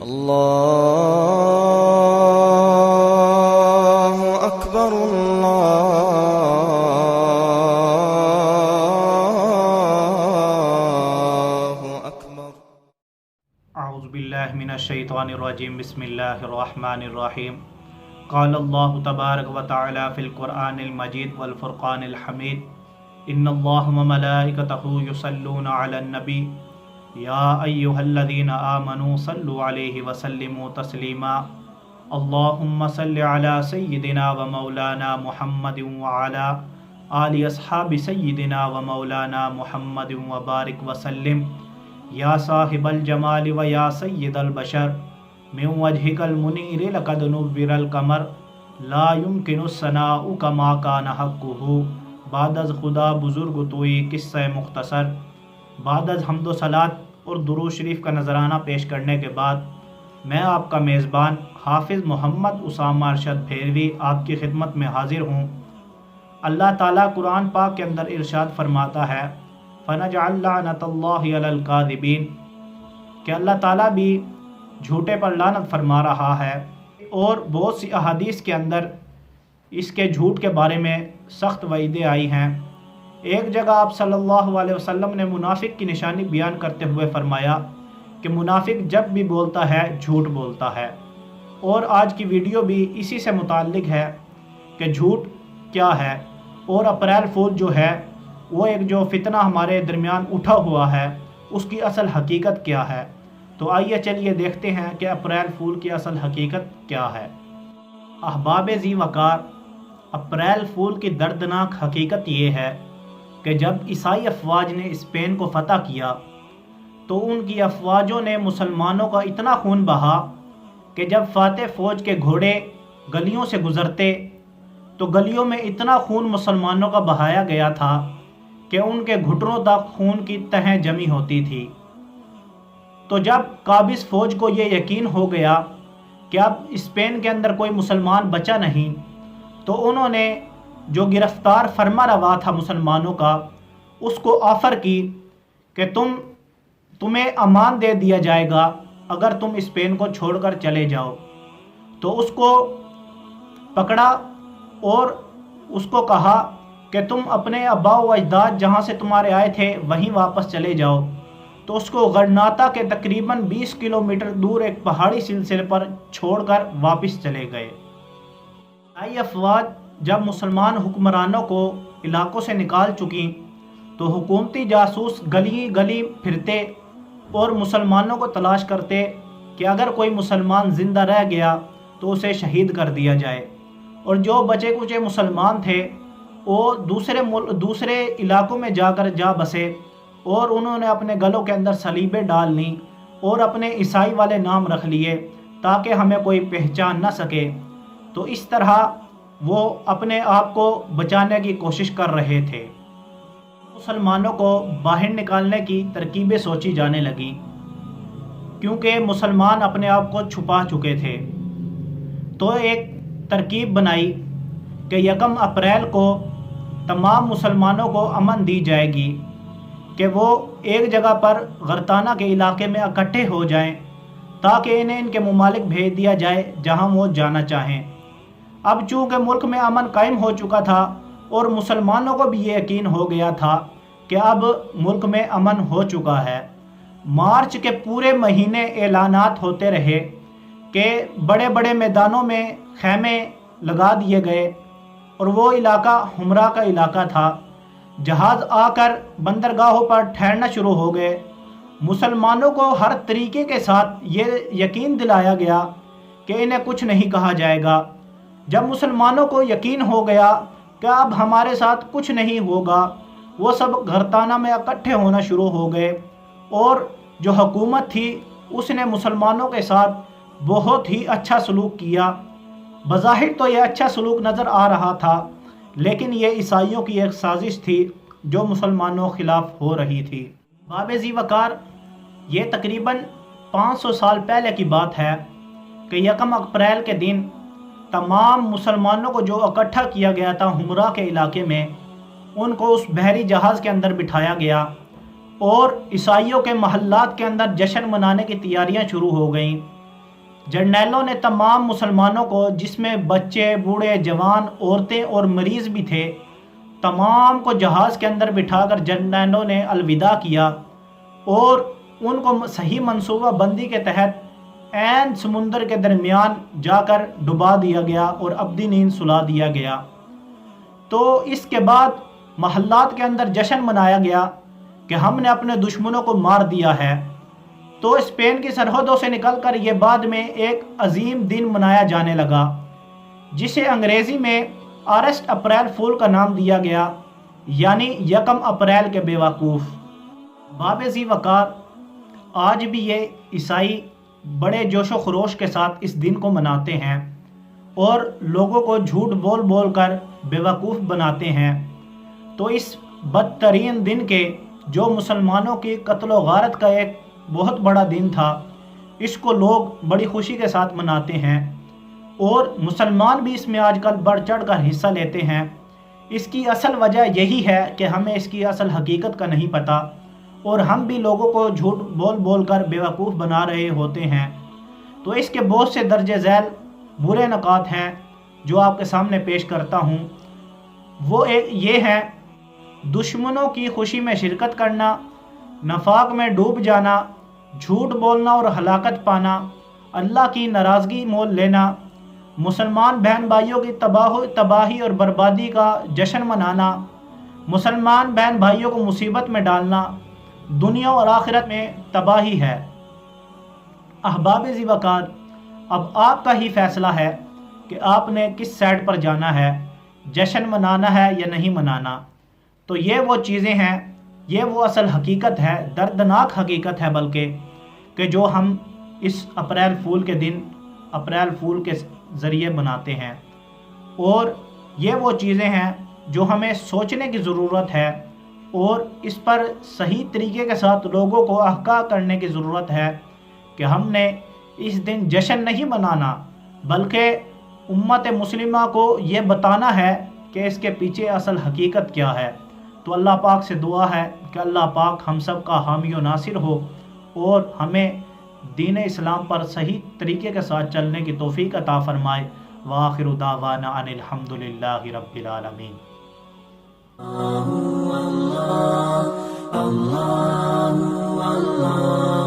اللہ اکبر اللہ اکبر۔ اعوذ باللہ من الشیطان الرجیم، بسم اللہ الرحمن الرحیم۔ قال اللہ تبارک و تعالی فی القرآن المجید والفرقان الحمید، ان اللہ وملائکتہ یصلون علی النبی یا ایہا الذین آمنوا صلوا علیہ وسلموا تسلیما، اللہم صل علی سیدنا و مولانا محمد وعلی آل اصحاب سیدنا و مولانا محمد وبارک وسلم، یا صاحب الجمال و یا سید البشر، من وجهک المنیر لقد نور القمر، لا يمکن الثناء کما کان حقہ۔ بعد از خدا بزرگ توئی قصہ مختصر، بعد از حمد و صلات اور درود شریف کا نذرانہ پیش کرنے کے بعد میں آپ کا میزبان حافظ محمد اسامہ ارشد بھیروی آپ کی خدمت میں حاضر ہوں۔ اللہ تعالیٰ قرآن پاک کے اندر ارشاد فرماتا ہے، فَنَجْعَلْ لَعْنَةَ اللَّهِ عَلَى الْكَاذِبِينَ، کہ اللہ تعالیٰ بھی جھوٹے پر لعنت فرما رہا ہے، اور بہت سی احادیث کے اندر اس کے جھوٹ کے بارے میں سخت وعیدیں آئی ہیں۔ ایک جگہ آپ صلی اللہ علیہ وسلم نے منافق کی نشانی بیان کرتے ہوئے فرمایا کہ منافق جب بھی بولتا ہے جھوٹ بولتا ہے، اور آج کی ویڈیو بھی اسی سے متعلق ہے کہ جھوٹ کیا ہے، اور اپریل فول جو ہے وہ ایک جو فتنہ ہمارے درمیان اٹھا ہوا ہے اس کی اصل حقیقت کیا ہے۔ تو آئیے چلیے دیکھتے ہیں کہ اپریل فول کی اصل حقیقت کیا ہے۔ احباب ذی وقار، اپریل فول کی دردناک حقیقت یہ ہے کہ جب عیسائی افواج نے اسپین کو فتح کیا تو ان کی افواجوں نے مسلمانوں کا اتنا خون بہا کہ جب فاتح فوج کے گھوڑے گلیوں سے گزرتے تو گلیوں میں اتنا خون مسلمانوں کا بہایا گیا تھا کہ ان کے گھٹنوں تک خون کی تہیں جمی ہوتی تھی۔ تو جب قابض فوج کو یہ یقین ہو گیا کہ اب اسپین کے اندر کوئی مسلمان بچا نہیں، تو انہوں نے جو گرفتار فرما روا تھا مسلمانوں کا اس کو آفر کی کہ تمہیں امان دے دیا جائے گا اگر تم اسپین کو چھوڑ کر چلے جاؤ۔ تو اس کو پکڑا اور اس کو کہا کہ تم اپنے آباء و اجداد جہاں سے تمہارے آئے تھے وہیں واپس چلے جاؤ۔ تو اس کو غرناطہ کے تقریباً 20 کلومیٹر دور ایک پہاڑی سلسلے پر چھوڑ کر واپس چلے گئے۔ عیسائی افواج جب مسلمان حکمرانوں کو علاقوں سے نکال چکیں تو حکومتی جاسوس گلی گلی پھرتے اور مسلمانوں کو تلاش کرتے کہ اگر کوئی مسلمان زندہ رہ گیا تو اسے شہید کر دیا جائے، اور جو بچے کچے مسلمان تھے وہ دوسرے علاقوں میں جا بسے، اور انہوں نے اپنے گلوں کے اندر صلیبیں ڈال لیں اور اپنے عیسائی والے نام رکھ لیے تاکہ ہمیں کوئی پہچان نہ سکے۔ تو اس طرح وہ اپنے آپ کو بچانے کی کوشش کر رہے تھے۔ مسلمانوں کو باہر نکالنے کی ترکیبیں سوچی جانے لگیں کیونکہ مسلمان اپنے آپ کو چھپا چکے تھے۔ تو ایک ترکیب بنائی کہ 1 اپریل کو تمام مسلمانوں کو امن دی جائے گی کہ وہ ایک جگہ پر غرطانہ کے علاقے میں اکٹھے ہو جائیں تاکہ انہیں ان کے ممالک بھیج دیا جائے جہاں وہ جانا چاہیں۔ اب چونکہ ملک میں امن قائم ہو چکا تھا اور مسلمانوں کو بھی یہ یقین ہو گیا تھا کہ اب ملک میں امن ہو چکا ہے، مارچ کے پورے مہینے اعلانات ہوتے رہے کہ بڑے بڑے میدانوں میں خیمے لگا دیے گئے، اور وہ علاقہ ہمراہ کا علاقہ تھا۔ جہاز آ کر بندرگاہوں پر ٹھہرنا شروع ہو گئے۔ مسلمانوں کو ہر طریقے کے ساتھ یہ یقین دلایا گیا کہ انہیں کچھ نہیں کہا جائے گا۔ جب مسلمانوں کو یقین ہو گیا کہ اب ہمارے ساتھ کچھ نہیں ہوگا، وہ سب غرطانہ میں اکٹھے ہونا شروع ہو گئے، اور جو حکومت تھی اس نے مسلمانوں کے ساتھ بہت ہی اچھا سلوک کیا۔ بظاہر تو یہ اچھا سلوک نظر آ رہا تھا، لیکن یہ عیسائیوں کی ایک سازش تھی جو مسلمانوں کے خلاف ہو رہی تھی۔ باب ذی وقار، یہ تقریباً 500 سال پہلے کی بات ہے کہ 1 اپریل کے دن تمام مسلمانوں کو جو اکٹھا کیا گیا تھا ہمراہ کے علاقے میں، ان کو اس بحری جہاز کے اندر بٹھایا گیا اور عیسائیوں کے محلات کے اندر جشن منانے کی تیاریاں شروع ہو گئیں جرنیلوں نے تمام مسلمانوں کو، جس میں بچے، بوڑھے، جوان، عورتیں اور مریض بھی تھے، تمام کو جہاز کے اندر بٹھا کر جرنیلوں نے الوداع کیا اور ان کو صحیح منصوبہ بندی کے تحت عین سمندر کے درمیان جا کر ڈبا دیا گیا اور ابدی نیند سلا دیا گیا۔ تو اس کے بعد محلات کے اندر جشن منایا گیا کہ ہم نے اپنے دشمنوں کو مار دیا ہے۔ تو اسپین کی سرحدوں سے نکل کر یہ بعد میں ایک عظیم دن منایا جانے لگا، جسے انگریزی میں آرسٹ اپریل فول کا نام دیا گیا، یعنی 1 اپریل کے بیوقوف۔ باب ذی وقار آج بھی یہ عیسائی بڑے جوش و خروش کے ساتھ اس دن کو مناتے ہیں اور لوگوں کو جھوٹ بول بول کر بیوقوف بناتے ہیں۔ تو اس بدترین دن کے، جو مسلمانوں کی قتل و غارت کا ایک بہت بڑا دن تھا، اس کو لوگ بڑی خوشی کے ساتھ مناتے ہیں اور مسلمان بھی اس میں آج کل بڑھ چڑھ کر حصہ لیتے ہیں۔ اس کی اصل وجہ یہی ہے کہ ہمیں اس کی اصل حقیقت کا نہیں پتہ اور ہم بھی لوگوں کو جھوٹ بول بول کر بیوقوف بنا رہے ہوتے ہیں۔ تو اس کے بہت سے درج ذیل برے نکات ہیں جو آپ کے سامنے پیش کرتا ہوں۔ وہ یہ ہیں: دشمنوں کی خوشی میں شرکت کرنا، نفاق میں ڈوب جانا، جھوٹ بولنا اور ہلاکت پانا، اللہ کی ناراضگی مول لینا، مسلمان بہن بھائیوں کی تباہی اور بربادی کا جشن منانا، مسلمان بہن بھائیوں کو مصیبت میں ڈالنا، دنیا اور آخرت میں تباہی ہے۔ احباب ذی وقار، اب آپ کا ہی فیصلہ ہے کہ آپ نے کس سائڈ پر جانا ہے، جشن منانا ہے یا نہیں منانا۔ تو یہ وہ چیزیں ہیں، یہ وہ اصل حقیقت ہے، دردناک حقیقت ہے بلکہ، کہ جو ہم اس اپریل فول کے دن اپریل فول کے ذریعے بناتے ہیں۔ اور یہ وہ چیزیں ہیں جو ہمیں سوچنے کی ضرورت ہے اور اس پر صحیح طریقے کے ساتھ لوگوں کو آگاہ کرنے کی ضرورت ہے کہ ہم نے اس دن جشن نہیں منانا، بلکہ امت مسلمہ کو یہ بتانا ہے کہ اس کے پیچھے اصل حقیقت کیا ہے۔ تو اللہ پاک سے دعا ہے کہ اللہ پاک ہم سب کا حامی و ناصر ہو اور ہمیں دین اسلام پر صحیح طریقے کے ساتھ چلنے کی توفیق عطا فرمائے۔ وآخر دعوانا ان الحمد للہ رب العالمین۔ اللہ اللہ اللہ